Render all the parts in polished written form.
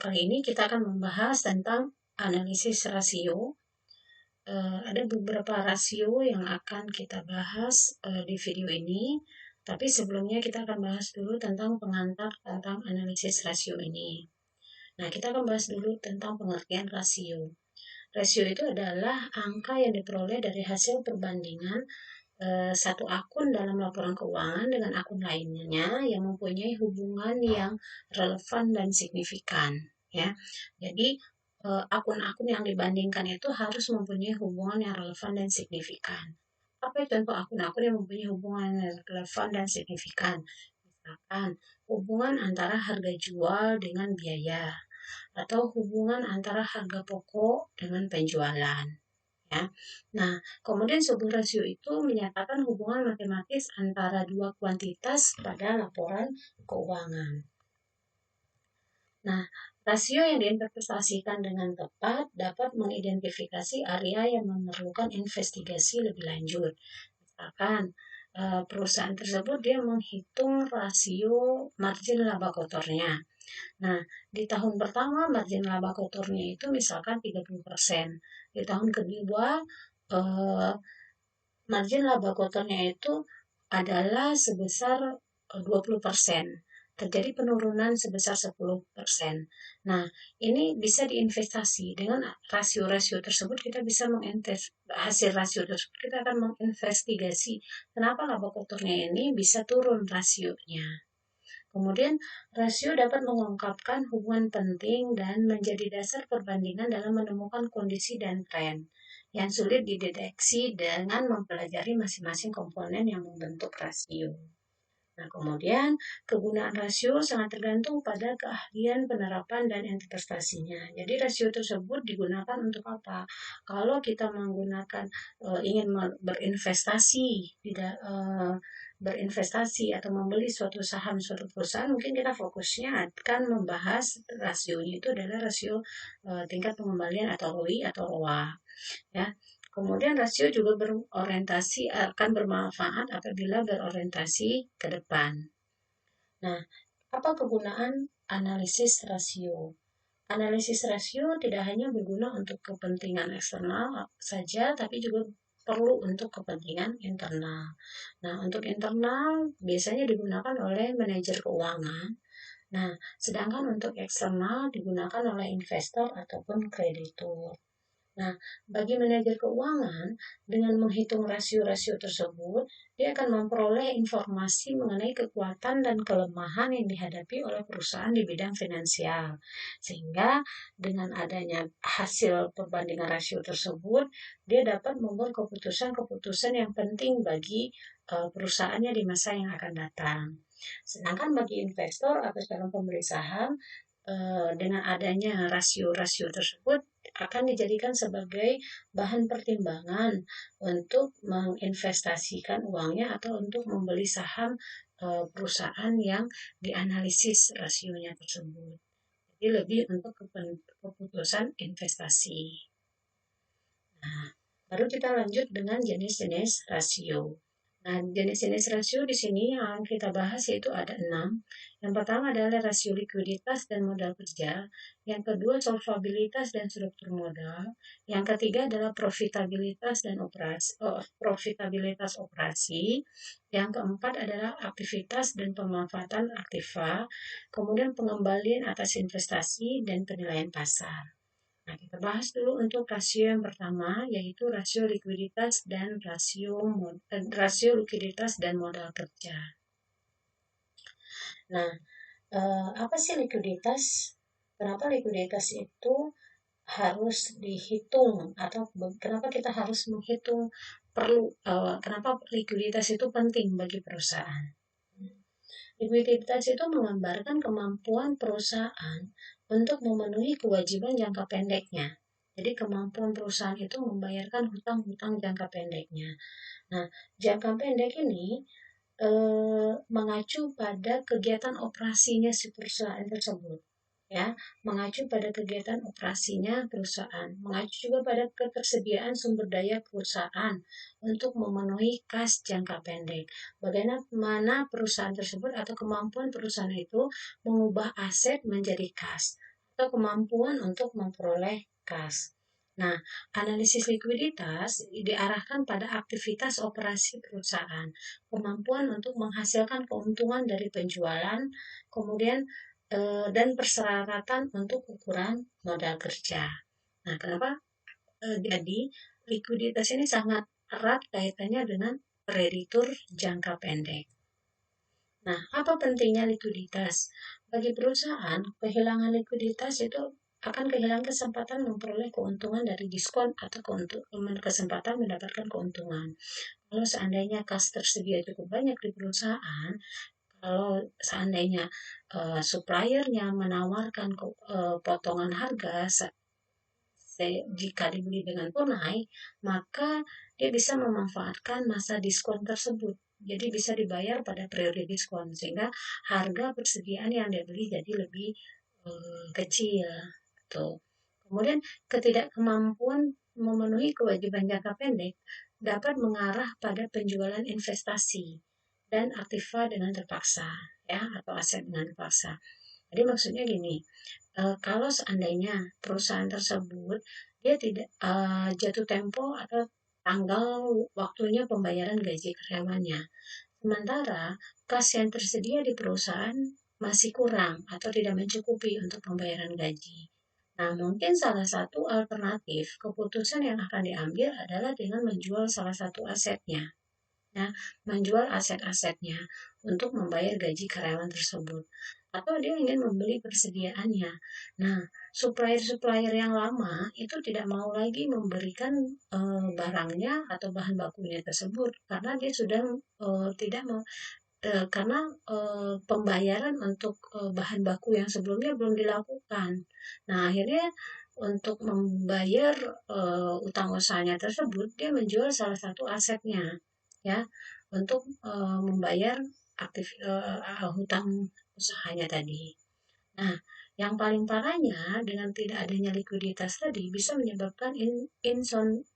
kali ini kita akan membahas tentang analisis rasio. Ada beberapa rasio yang akan kita bahas di video ini, tapi sebelumnya kita akan bahas dulu tentang pengantar tentang analisis rasio ini. Nah, kita akan bahas dulu tentang pengertian rasio. Rasio itu adalah angka yang diperoleh dari hasil perbandingan satu akun dalam laporan keuangan dengan akun lainnya yang mempunyai hubungan yang relevan dan signifikan, ya. Jadi akun-akun yang dibandingkan itu harus mempunyai hubungan yang relevan dan signifikan. Apa contoh akun-akun yang mempunyai hubungan yang relevan dan signifikan? Misalkan hubungan antara harga jual dengan biaya, atau hubungan antara harga pokok dengan penjualan. Ya. Nah, kemudian sebuah rasio itu menyatakan hubungan matematis antara dua kuantitas pada laporan keuangan. Nah, rasio yang diinterpretasikan dengan tepat dapat mengidentifikasi area yang memerlukan investigasi lebih lanjut. Misalkan, perusahaan tersebut dia menghitung rasio margin laba kotornya. Nah, di tahun pertama margin laba kotornya itu misalkan 30%. Di tahun kedua, margin laba kotornya itu adalah sebesar 20%. Terjadi penurunan sebesar 10%. Nah, ini bisa diinvestasi. Dengan rasio-rasio tersebut kita bisa hasil rasio tersebut kita akan menginvestigasi kenapa laba kotornya ini bisa turun rasionya. Kemudian, rasio dapat mengungkapkan hubungan penting dan menjadi dasar perbandingan dalam menemukan kondisi dan tren yang sulit dideteksi dengan mempelajari masing-masing komponen yang membentuk rasio. Nah, kemudian kegunaan rasio sangat tergantung pada keahlian penerapan dan interpretasinya. Jadi rasio tersebut digunakan untuk apa? Kalau kita menggunakan ingin berinvestasi berinvestasi atau membeli suatu saham suatu perusahaan, mungkin kita fokusnya akan membahas rasionya itu adalah rasio tingkat pengembalian atau ROI atau ROA, ya. Kemudian rasio juga akan bermanfaat apabila berorientasi ke depan. Nah, apa kegunaan analisis rasio? Analisis rasio tidak hanya berguna untuk kepentingan eksternal saja, tapi juga perlu untuk kepentingan internal. Nah, untuk internal biasanya digunakan oleh manajer keuangan. Nah, sedangkan untuk eksternal digunakan oleh investor ataupun kreditur. Nah, bagi manajer keuangan, dengan menghitung rasio-rasio tersebut, dia akan memperoleh informasi mengenai kekuatan dan kelemahan yang dihadapi oleh perusahaan di bidang finansial. Sehingga dengan adanya hasil perbandingan rasio tersebut, dia dapat membuat keputusan-keputusan yang penting bagi perusahaannya di masa yang akan datang. Sedangkan bagi investor atau calon pembeli saham, dengan adanya rasio-rasio tersebut akan dijadikan sebagai bahan pertimbangan untuk menginvestasikan uangnya atau untuk membeli saham perusahaan yang dianalisis rasionya tersebut. Jadi lebih untuk keputusan investasi. Nah, baru kita lanjut dengan jenis-jenis rasio. Nah, jenis-jenis rasio di sini yang kita bahas yaitu ada 6. Yang pertama adalah rasio likuiditas dan modal kerja. Yang kedua, solvabilitas dan struktur modal. Yang ketiga adalah profitabilitas operasi. Yang keempat adalah aktivitas dan pemanfaatan aktiva. Kemudian pengembalian atas investasi dan penilaian pasar. Nah, kita bahas dulu untuk rasio yang pertama, yaitu rasio likuiditas dan rasio likuiditas dan modal kerja. Nah, apa sih likuiditas? Kenapa likuiditas itu harus dihitung atau kenapa kita harus menghitung kenapa likuiditas itu penting bagi perusahaan? Likuiditas itu menggambarkan kemampuan perusahaan untuk memenuhi kewajiban jangka pendeknya. Jadi kemampuan perusahaan itu membayarkan hutang-hutang jangka pendeknya. Nah, jangka pendek ini mengacu pada kegiatan operasinya si perusahaan tersebut. Ya, mengacu pada kegiatan operasinya perusahaan, mengacu juga pada ketersediaan sumber daya perusahaan untuk memenuhi kas jangka pendek. Bagaimana perusahaan tersebut atau kemampuan perusahaan itu mengubah aset menjadi kas atau kemampuan untuk memperoleh kas. Nah, analisis likuiditas diarahkan pada aktivitas operasi perusahaan, kemampuan untuk menghasilkan keuntungan dari penjualan, kemudian dan persyaratan untuk ukuran modal kerja. Nah, kenapa? Jadi, likuiditas ini sangat erat kaitannya dengan kreditur jangka pendek. Nah, apa pentingnya likuiditas? Bagi perusahaan, kehilangan likuiditas itu akan kehilangan kesempatan memperoleh keuntungan dari diskon atau kesempatan mendapatkan keuntungan. Kalau seandainya kas tersedia cukup banyak di perusahaan, kalau seandainya suppliernya menawarkan potongan harga jika dibeli dengan tunai, maka dia bisa memanfaatkan masa diskon tersebut. Jadi bisa dibayar pada periode diskon sehingga harga persediaan yang dia beli jadi lebih kecil. Tuh. Kemudian ketidakmampuan memenuhi kewajiban jangka pendek dapat mengarah pada penjualan investasi dan aktiva dengan terpaksa, ya, atau aset dengan terpaksa. Jadi maksudnya gini, kalau seandainya perusahaan tersebut dia tidak jatuh tempo atau tanggal waktunya pembayaran gaji karyawannya, sementara kas yang tersedia di perusahaan masih kurang atau tidak mencukupi untuk pembayaran gaji. Nah, mungkin salah satu alternatif keputusan yang akan diambil adalah dengan menjual salah satu asetnya. Ya, menjual aset-asetnya untuk membayar gaji karyawan tersebut. Atau dia ingin membeli persediaannya. Nah, supplier-supplier yang lama itu tidak mau lagi memberikan barangnya atau bahan bakunya tersebut karena dia sudah tidak mau karena pembayaran untuk bahan baku yang sebelumnya belum dilakukan. Nah, akhirnya untuk membayar utang usahanya tersebut, dia menjual salah satu asetnya, ya, untuk membayar hutang usahanya tadi. Nah, yang paling parahnya dengan tidak adanya likuiditas tadi bisa menyebabkan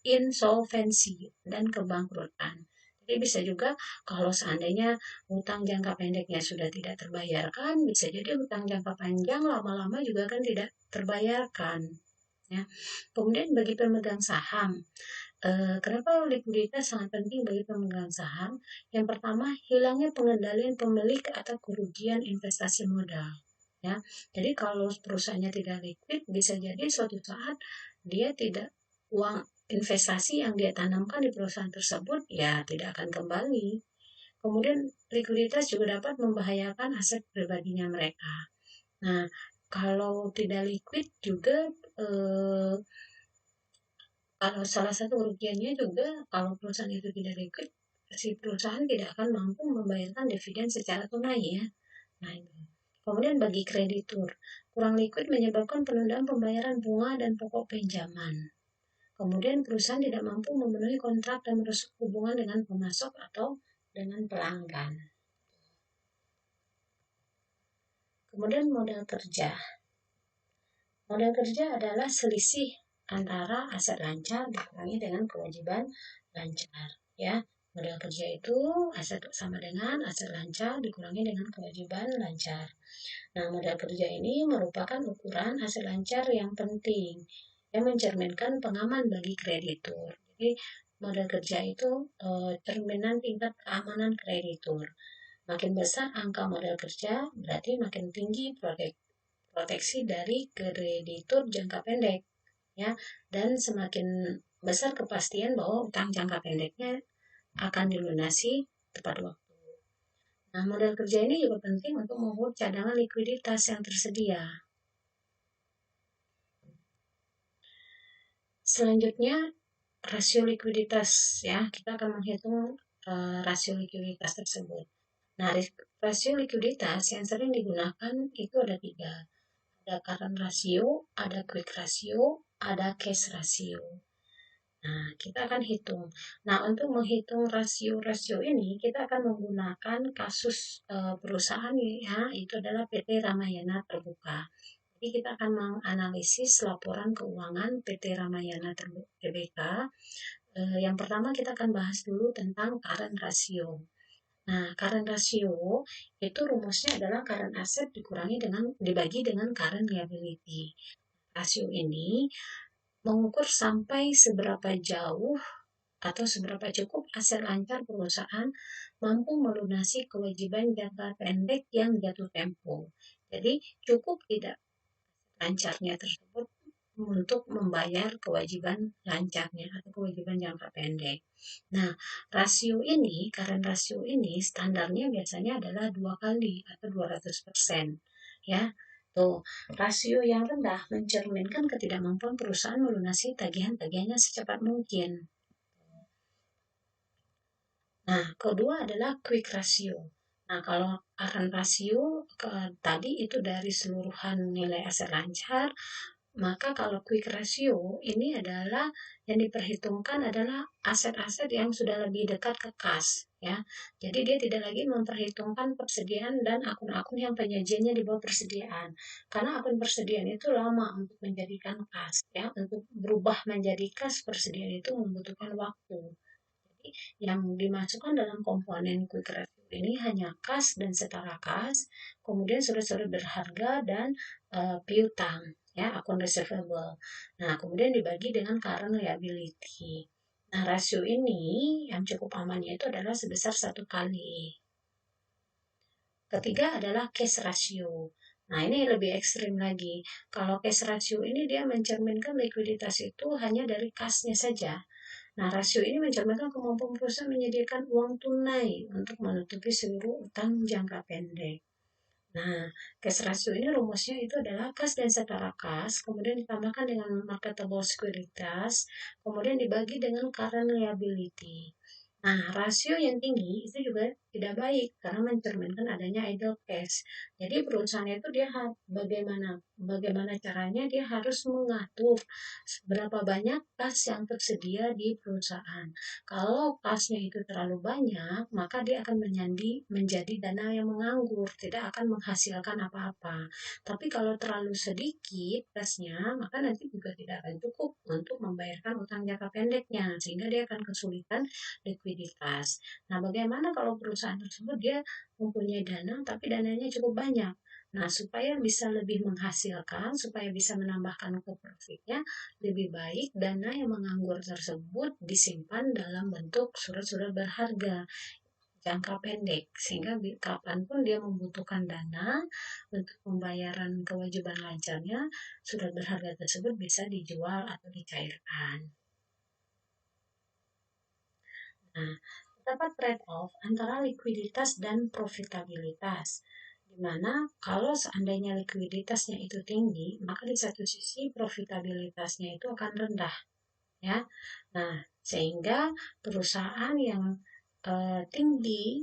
insolvensi dan kebangkrutan. Jadi bisa juga kalau seandainya hutang jangka pendeknya sudah tidak terbayarkan, bisa jadi hutang jangka panjang lama-lama juga kan tidak terbayarkan. Ya. Kemudian bagi pemegang saham, kenapa likuiditas sangat penting bagi pemegang saham? Yang pertama, hilangnya pengendalian pemilik atau kerugian investasi modal. Ya, jadi kalau perusahaannya tidak liquid, bisa jadi suatu saat dia tidak uang investasi yang dia tanamkan di perusahaan tersebut ya tidak akan kembali. Kemudian likuiditas juga dapat membahayakan aset pribadinya mereka. Nah, kalau tidak liquid juga kalau salah satu kerugiannya juga kalau perusahaan itu tidak liquid, si perusahaan tidak akan mampu membayarkan dividen secara tunai ya. Nah, itu. Kemudian bagi kreditur, kurang liquid menyebabkan penundaan pembayaran bunga dan pokok pinjaman. Kemudian perusahaan tidak mampu memenuhi kontrak dan merusak hubungan dengan pemasok atau dengan pelanggan. Kemudian modal kerja. Modal kerja adalah selisih antara aset lancar dikurangi dengan kewajiban lancar. Ya, modal kerja itu aset sama dengan aset lancar dikurangi dengan kewajiban lancar. Nah, modal kerja ini merupakan ukuran aset lancar yang penting yang mencerminkan pengaman bagi kreditur. Jadi, modal kerja itu cerminan tingkat keamanan kreditur. Makin besar angka modal kerja, berarti makin tinggi proteksi dari kreditur jangka pendek, ya, dan semakin besar kepastian bahwa utang jangka pendeknya akan dilunasi tepat waktu. Nah, modal kerja ini juga penting untuk membuat cadangan likuiditas yang tersedia. Selanjutnya, rasio likuiditas, ya, kita akan menghitung rasio likuiditas tersebut. Nah, rasio likuiditas yang sering digunakan itu ada 3. Ada current ratio, ada quick ratio, ada cash ratio. Nah, kita akan hitung. Nah, untuk menghitung rasio-rasio ini, kita akan menggunakan kasus perusahaan ya, itu adalah PT Ramayana Terbuka. Jadi kita akan menganalisis laporan keuangan PT Ramayana Tbk. Yang pertama kita akan bahas dulu tentang current ratio. Nah, current ratio itu rumusnya adalah current asset dibagi dengan current liability. Rasio ini mengukur sampai seberapa jauh atau seberapa cukup aset lancar perusahaan mampu melunasi kewajiban jangka pendek yang jatuh tempo. Jadi, cukup tidak lancarnya tersebut untuk membayar kewajiban lancarnya atau kewajiban jangka pendek. Nah, current rasio ini standarnya biasanya adalah 2 kali atau 200%. Ya, tuh, rasio yang rendah mencerminkan ketidakmampuan perusahaan melunasi tagihan-tagihannya secepat mungkin. Nah, kedua adalah quick ratio. Nah, kalau current rasio tadi itu dari seluruhan nilai aset lancar, maka kalau quick ratio ini adalah yang diperhitungkan adalah aset-aset yang sudah lebih dekat ke kas, ya. Jadi dia tidak lagi memperhitungkan persediaan dan akun-akun yang penyajiannya di bawah persediaan. Karena akun persediaan itu lama untuk menjadikan kas, ya. Untuk berubah menjadi kas persediaan itu membutuhkan waktu. Yang dimasukkan dalam komponen quick ratio ini hanya kas dan setara kas, kemudian surat-surat berharga dan piutang, ya, akun receivable. Nah, kemudian dibagi dengan current liability. Nah, rasio ini yang cukup amannya itu adalah sebesar 1 kali. Ketiga adalah cash ratio. Nah, ini lebih ekstrim lagi. Kalau cash ratio ini dia mencerminkan likuiditas itu hanya dari kasnya saja. Nah, rasio ini mencerminkan kemampuan perusahaan menyediakan uang tunai untuk menutupi seluruh utang jangka pendek. Nah, cash ratio ini rumusnya itu adalah kas dan setara kas, kemudian ditambahkan dengan marketable securities, kemudian dibagi dengan current liability. Nah, rasio yang tinggi itu juga tidak baik karena mencerminkan adanya idle cash. Jadi perusahaan itu dia bagaimana caranya dia harus mengatur berapa banyak kas yang tersedia di perusahaan. Kalau kasnya itu terlalu banyak, maka dia akan menjadi dana yang menganggur, tidak akan menghasilkan apa-apa. Tapi kalau terlalu sedikit kasnya, maka nanti juga tidak akan cukup untuk membayarkan utang jangka pendeknya, sehingga dia akan kesulitan likuiditas. Nah, bagaimana kalau perusahaan tersebut dia mempunyai dana, tapi dananya cukup banyak? Nah, supaya bisa lebih menghasilkan, supaya bisa menambahkan ke profitnya, lebih baik dana yang menganggur tersebut disimpan dalam bentuk surat-surat berharga jangka pendek, sehingga kapanpun dia membutuhkan dana untuk pembayaran kewajiban lancarnya, surat berharga tersebut bisa dijual atau dicairkan. Nah, terdapat trade-off antara likuiditas dan profitabilitas, di mana kalau seandainya likuiditasnya itu tinggi, maka di satu sisi profitabilitasnya itu akan rendah, ya. Nah, sehingga perusahaan yang tinggi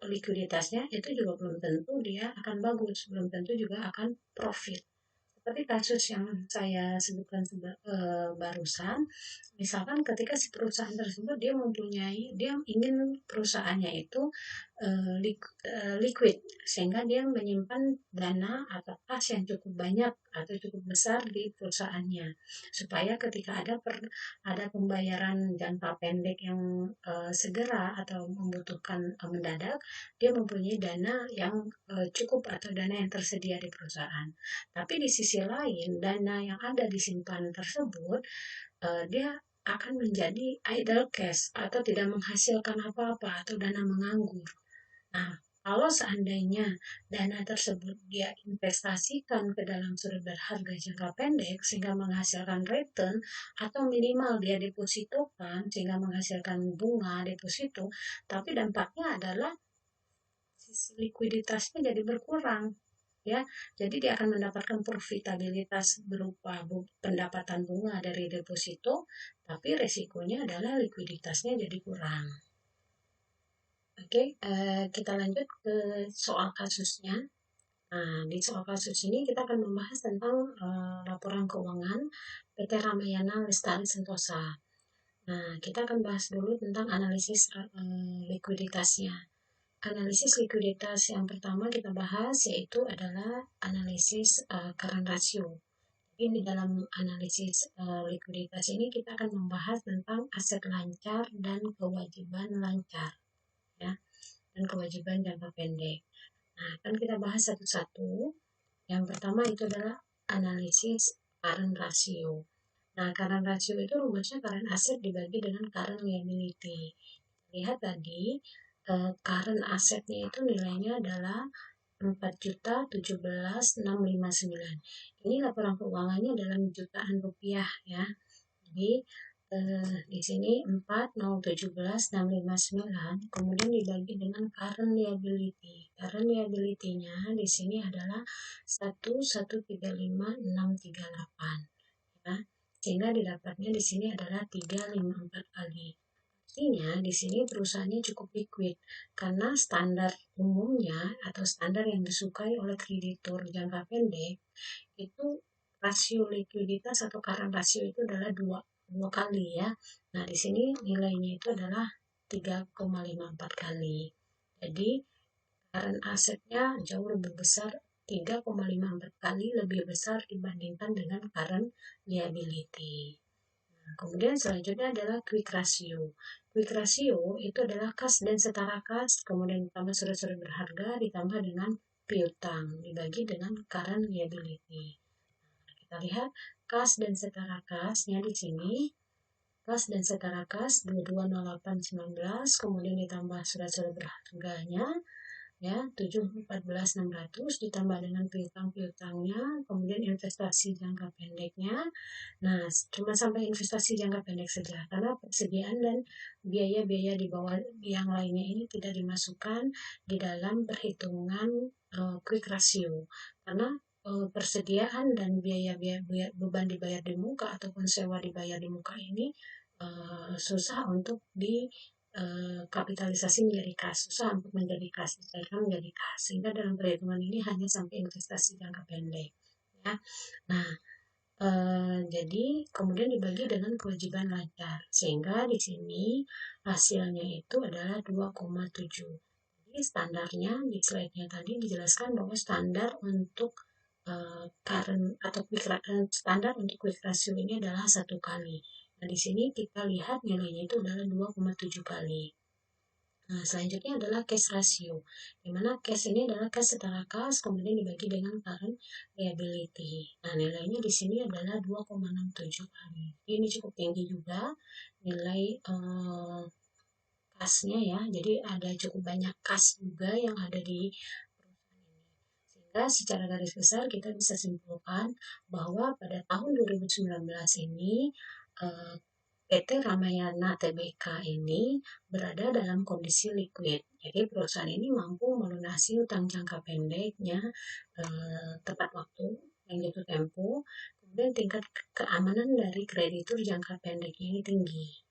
likuiditasnya itu juga belum tentu dia akan bagus, belum tentu juga akan profit. Seperti kasus yang saya sebutkan barusan, misalkan ketika si perusahaan tersebut dia ingin perusahaannya itu liquid, sehingga dia menyimpan dana atau kas yang cukup banyak atau cukup besar di perusahaannya, supaya ketika ada pembayaran jangka pendek yang segera atau membutuhkan mendadak, dia mempunyai dana yang cukup atau dana yang tersedia di perusahaan. Tapi di sisi lain, dana yang ada disimpan tersebut, dia akan menjadi idle cash atau tidak menghasilkan apa-apa atau dana menganggur. Nah, kalau seandainya dana tersebut dia investasikan ke dalam surat berharga jangka pendek sehingga menghasilkan return, atau minimal dia depositokan sehingga menghasilkan bunga deposito, tapi dampaknya adalah sisi likuiditasnya jadi berkurang, ya. Jadi dia akan mendapatkan profitabilitas berupa pendapatan bunga dari deposito, tapi resikonya adalah likuiditasnya jadi kurang. Oke, kita lanjut ke soal kasusnya. Nah, di soal kasus ini kita akan membahas tentang laporan keuangan PT Ramayana Lestari Sentosa. Nah, kita akan bahas dulu tentang analisis likuiditasnya. Analisis likuiditas yang pertama kita bahas yaitu adalah analisis current ratio. Jadi di dalam analisis likuiditas ini kita akan membahas tentang aset lancar dan kewajiban lancar, ya. dan kewajiban jangka pendek. Nah, akan kita bahas satu-satu. Yang pertama itu adalah analisis current ratio. Nah, current ratio itu rumusnya current asset dibagi dengan current liability. Lihat tadi, current assetnya itu nilainya adalah 4.017.659. Ini laporan keuangannya dalam jutaan rupiah ya. Jadi di sini 4.017.659 kemudian dibagi dengan current liability. Current liability-nya di sini adalah 1135638 ya. Sehingga didapatnya di sini adalah 354 kali. Artinya di sini perusahaannya cukup liquid karena standar umumnya atau standar yang disukai oleh kreditur jangka pendek itu rasio likuiditas atau current ratio itu adalah dua kali ya. Nah di sini nilainya itu adalah 3,54 kali. Jadi current asetnya jauh lebih besar, 3,54 kali lebih besar dibandingkan dengan current liability. Kemudian selanjutnya adalah quick ratio. Quick ratio itu adalah kas dan setara kas, kemudian ditambah surat-surat berharga, ditambah dengan piutang, dibagi dengan current liability. Kita lihat kas dan setara kasnya di sini. Kas dan setara kas 220819, kemudian ditambah surat-surat berharganya ya 714.600 ditambah dengan piutang-piutangnya, kemudian investasi jangka pendeknya. Nah, cuma sampai investasi jangka pendek saja karena persediaan dan biaya-biaya di bawah yang lainnya ini tidak dimasukkan di dalam perhitungan quick ratio karena persediaan dan biaya-biaya beban dibayar di muka ataupun sewa dibayar di muka ini susah untuk di kapitalisasi menjadi kas, susah untuk menjadi kas, dicairkan menjadi kas, sehingga dalam perhitungan ini hanya sampai investasi jangka pendek ya. Nah, jadi kemudian dibagi dengan kewajiban lancar sehingga di sini hasilnya itu adalah 2,7. Jadi standarnya di slide-nya tadi dijelaskan bahwa standar untuk current atau standar untuk quick ratio ini adalah 1 kali. Nah, di sini kita lihat nilainya itu adalah 2,7 kali. Nah, selanjutnya adalah cash ratio, di mana cash ini adalah cash setara kas, kemudian dibagi dengan current liability. Nah, nilainya di sini adalah 2,67 kali. Ini cukup tinggi juga nilai kasnya ya. Jadi ada cukup banyak kas juga yang ada di perusahaan ini. Sehingga secara garis besar kita bisa simpulkan bahwa pada tahun 2019 ini PT Ramayana Tbk ini berada dalam kondisi liquid. Jadi perusahaan ini mampu melunasi utang jangka pendeknya tepat waktu yang jatuh tempo. Kemudian tingkat keamanan dari kreditur jangka pendeknya ini tinggi.